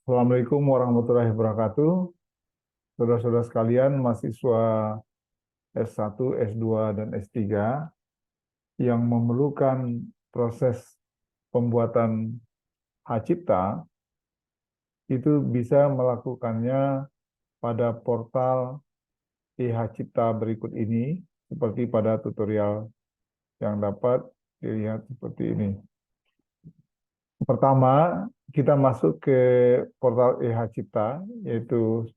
Assalamualaikum warahmatullahi wabarakatuh. Saudara-saudara sekalian, mahasiswa S1, S2, dan S3 yang memerlukan proses pembuatan hak cipta, itu bisa melakukannya pada portal e-hak cipta berikut ini, seperti pada tutorial yang dapat dilihat seperti ini. Pertama, kita masuk ke portal e-hak cipta, yaitu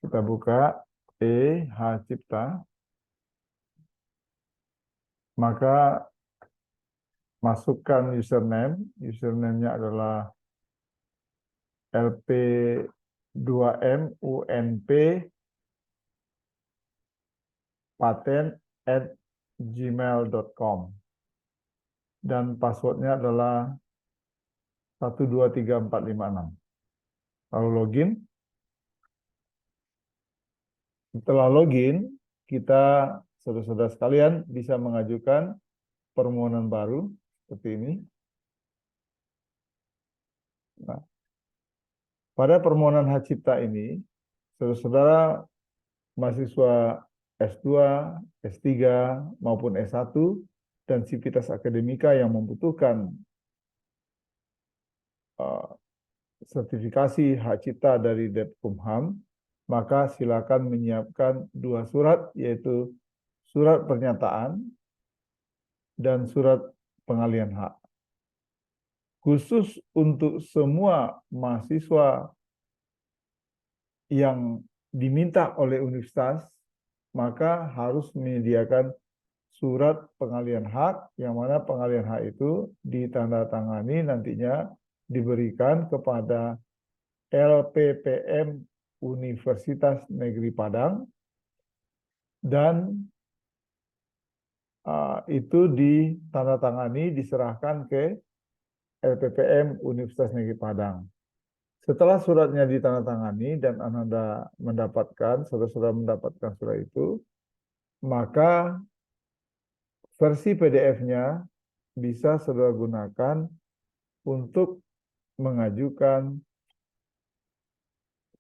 kita buka e-hak cipta. Maka masukkan username-nya adalah lp2munp paten@gmail.com dan passwordnya adalah 123456. Lalu login. Setelah login, kita saudara-saudara sekalian bisa mengajukan permohonan baru seperti ini. Nah, pada permohonan hak cipta ini, saudara-saudara mahasiswa S2, S3, maupun S1, dan sivitas akademika yang membutuhkan sertifikasi hak cipta dari Depkumham, maka silakan menyiapkan dua surat, yaitu surat pernyataan dan surat pengalihan hak. Khusus untuk semua mahasiswa yang diminta oleh universitas, maka harus menyediakan surat pengalihan hak, yang mana pengalihan hak itu ditandatangani nantinya diberikan kepada LPPM Universitas Negeri Padang, dan itu ditandatangani diserahkan ke LPPM Universitas Negeri Padang. Setelah suratnya ditandatangani dan Anda mendapatkan, saudara-saudara mendapatkan surat itu, maka versi PDF-nya bisa saudara gunakan untuk mengajukan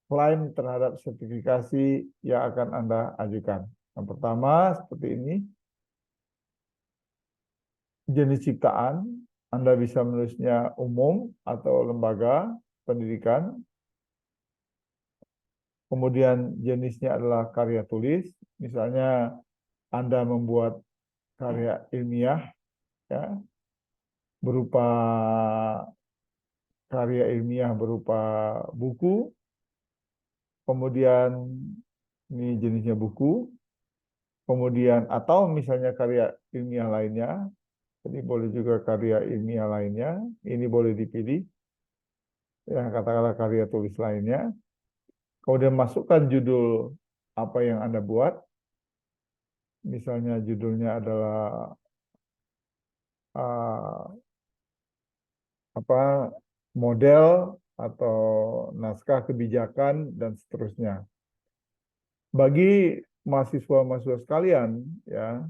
klaim terhadap sertifikasi yang akan Anda ajukan. Yang pertama, seperti ini. Jenis ciptaan, Anda bisa menulisnya umum atau lembaga pendidikan. Kemudian jenisnya adalah karya tulis. Misalnya Anda membuat karya ilmiah, ya, berupa karya ilmiah berupa buku. Kemudian ini jenisnya buku. Kemudian atau misalnya karya ilmiah lainnya. Jadi boleh juga karya ilmiah lainnya. Ini boleh dipilih. Ya, katakanlah karya tulis lainnya. Kemudian masukkan judul apa yang Anda buat. Misalnya judulnya adalah model atau naskah kebijakan dan seterusnya. Bagi mahasiswa-mahasiswa sekalian, ya,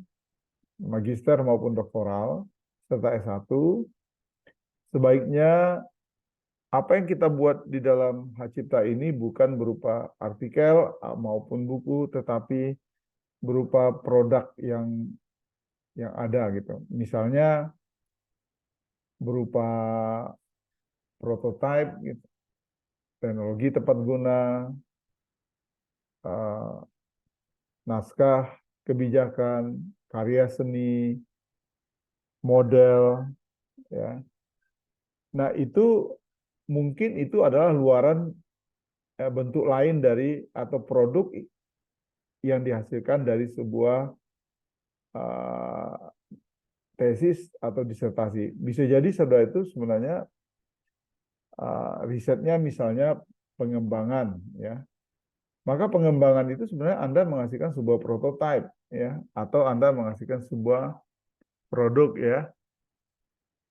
magister maupun doktoral serta S1, sebaiknya apa yang kita buat di dalam hak cipta ini bukan berupa artikel maupun buku, tetapi berupa produk yang ada gitu. Misalnya berupa prototipe, gitu, teknologi tepat guna, naskah kebijakan, karya seni, model, ya. Nah, itu mungkin itu adalah luaran bentuk lain dari atau produk yang dihasilkan dari sebuah tesis atau disertasi. Bisa jadi saudara itu sebenarnya risetnya misalnya pengembangan, ya. Maka pengembangan itu sebenarnya Anda menghasilkan sebuah prototipe, ya, atau Anda menghasilkan sebuah produk, ya.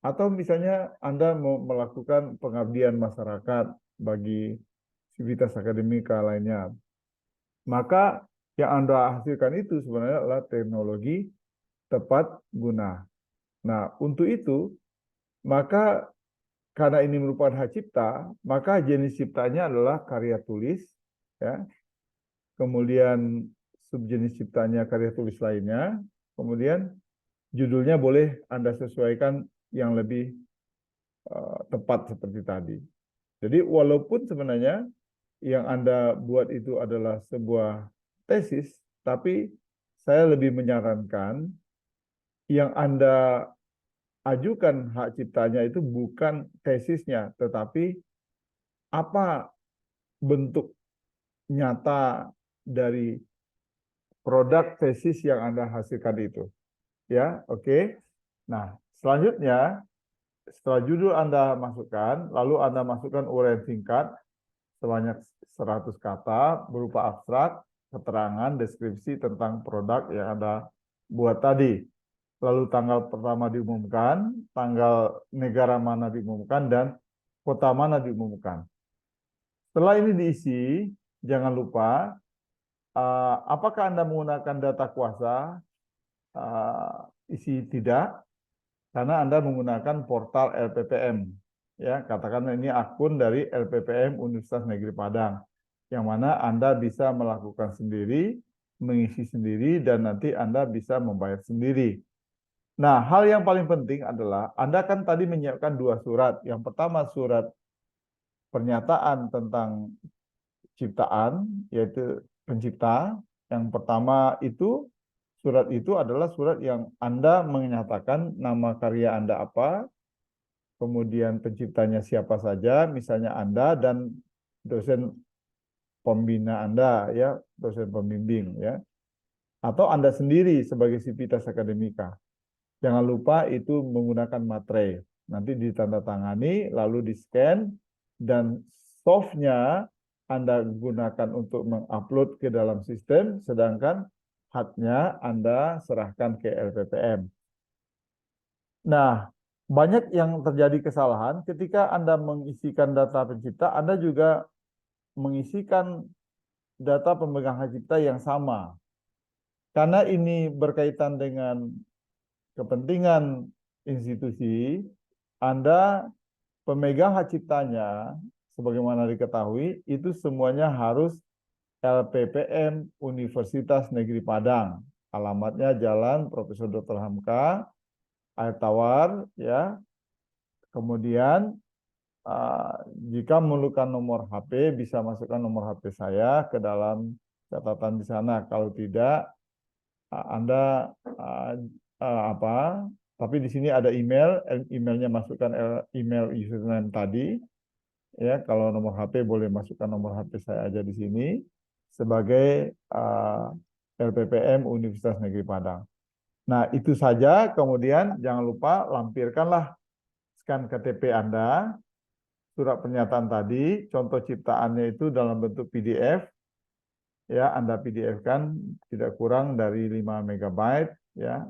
Atau misalnya Anda mau melakukan pengabdian masyarakat bagi sivitas akademika lainnya. Maka yang Anda hasilkan itu sebenarnya adalah teknologi tepat guna. Nah, untuk itu, maka karena ini merupakan hak cipta, maka jenis ciptanya adalah karya tulis, ya. Kemudian subjenis ciptanya karya tulis lainnya, kemudian judulnya boleh Anda sesuaikan yang lebih tepat seperti tadi. Jadi walaupun sebenarnya yang Anda buat itu adalah sebuah tesis, tapi saya lebih menyarankan yang Anda ajukan hak ciptanya itu bukan tesisnya, tetapi apa bentuk nyata dari produk tesis yang Anda hasilkan itu. Ya, oke. Nah, selanjutnya setelah judul Anda masukkan, lalu Anda masukkan uraian singkat sebanyak 100 kata berupa abstrak, keterangan, deskripsi tentang produk yang Anda buat tadi. Lalu tanggal pertama diumumkan, tanggal negara mana diumumkan, dan kota mana diumumkan. Setelah ini diisi, jangan lupa apakah Anda menggunakan data kuasa? Isi tidak, karena Anda menggunakan portal LPPM. Ya, katakan ini akun dari LPPM Universitas Negeri Padang, yang mana Anda bisa melakukan sendiri, mengisi sendiri, dan nanti Anda bisa membayar sendiri. Nah, hal yang paling penting adalah Anda kan tadi menyiapkan 2 surat. Yang pertama surat pernyataan tentang ciptaan, yaitu pencipta. Yang pertama itu, surat itu adalah surat yang Anda menyatakan nama karya Anda apa, kemudian penciptanya siapa saja, misalnya Anda dan dosen pembina Anda, ya, dosen pembimbing, ya, atau Anda sendiri sebagai sivitas akademika. Jangan lupa itu menggunakan materai. Nanti ditandatangani, lalu di-scan, dan softnya Anda gunakan untuk mengupload ke dalam sistem, sedangkan haknya Anda serahkan ke LPPM. Nah, banyak yang terjadi kesalahan ketika Anda mengisikan data pencipta, Anda juga mengisikan data pemegang hak cipta yang sama. Karena ini berkaitan dengan kepentingan institusi, Anda pemegang hak ciptanya, sebagaimana diketahui, itu semuanya harus LPPM Universitas Negeri Padang. Alamatnya Jalan Profesor Dr. Hamka, Air Tawar, ya. Kemudian jika memerlukan nomor HP, bisa masukkan nomor HP saya ke dalam catatan di sana. Kalau tidak, Anda apa? Tapi di sini ada email, emailnya masukkan email username tadi. Ya, kalau nomor HP boleh masukkan nomor HP saya aja di sini sebagai LPPM Universitas Negeri Padang. Nah, itu saja. Kemudian jangan lupa lampirkanlah scan KTP Anda, surat pernyataan tadi, contoh ciptaannya itu dalam bentuk PDF. Ya, Anda PDF-kan tidak kurang dari 5 MB, ya.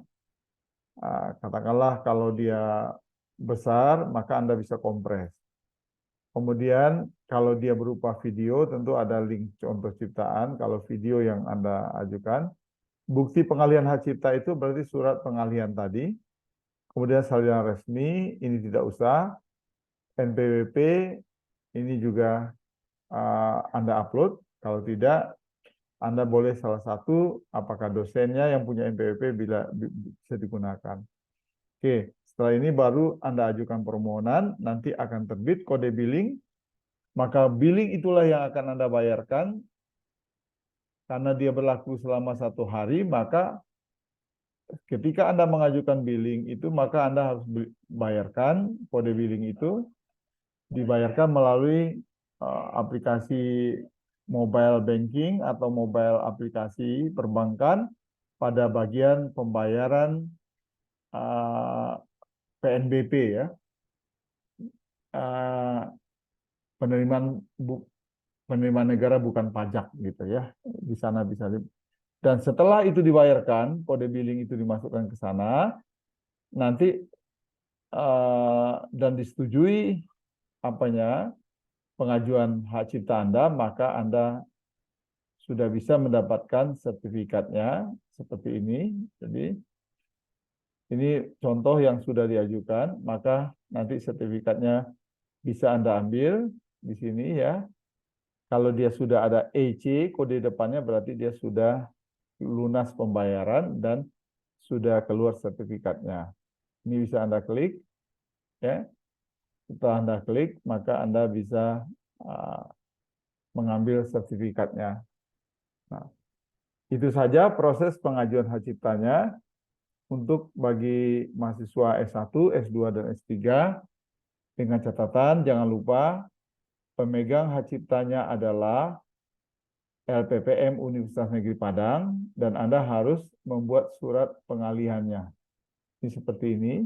Katakanlah kalau dia besar, maka Anda bisa kompres. Kemudian kalau dia berupa video, tentu ada link contoh ciptaan. Kalau video yang Anda ajukan, bukti pengalihan hak cipta itu berarti surat pengalihan tadi. Kemudian salinan resmi, ini tidak usah. NPWP, ini juga Anda upload. Kalau tidak, Anda boleh salah satu, apakah dosennya yang punya NPWP bisa digunakan. Oke, setelah ini baru Anda ajukan permohonan, nanti akan terbit kode billing, maka billing itulah yang akan Anda bayarkan. Karena dia berlaku selama 1 hari, maka ketika Anda mengajukan billing itu, maka Anda harus bayarkan kode billing itu, dibayarkan melalui aplikasi mobile banking atau mobile aplikasi perbankan pada bagian pembayaran PNBP, ya, penerimaan negara bukan pajak gitu, ya, di sana bisa. Dan setelah itu dibayarkan, kode billing itu dimasukkan ke sana, nanti dan disetujui pengajuan hak cipta Anda, maka Anda sudah bisa mendapatkan sertifikatnya seperti ini. Jadi ini contoh yang sudah diajukan, maka nanti sertifikatnya bisa Anda ambil di sini ya. Kalau dia sudah ada EC, kode depannya berarti dia sudah lunas pembayaran dan sudah keluar sertifikatnya. Ini bisa Anda klik, ya. Setelah Anda klik, maka Anda bisa mengambil sertifikatnya. Nah, itu saja proses pengajuan hak ciptanya untuk bagi mahasiswa S1, S2, dan S3. Dengan catatan, jangan lupa pemegang hak ciptanya adalah LPPM Universitas Negeri Padang, dan Anda harus membuat surat pengalihannya. Ini seperti ini,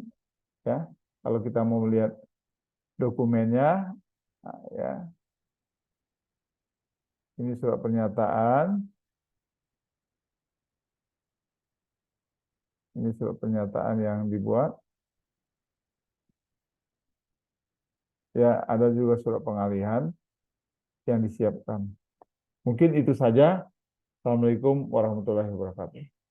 ya. Kalau kita mau melihat dokumennya, nah, ya, ini surat pernyataan. Ini surat pernyataan yang dibuat. Ya, ada juga surat pengalihan yang disiapkan. Mungkin itu saja. Assalamualaikum warahmatullahi wabarakatuh.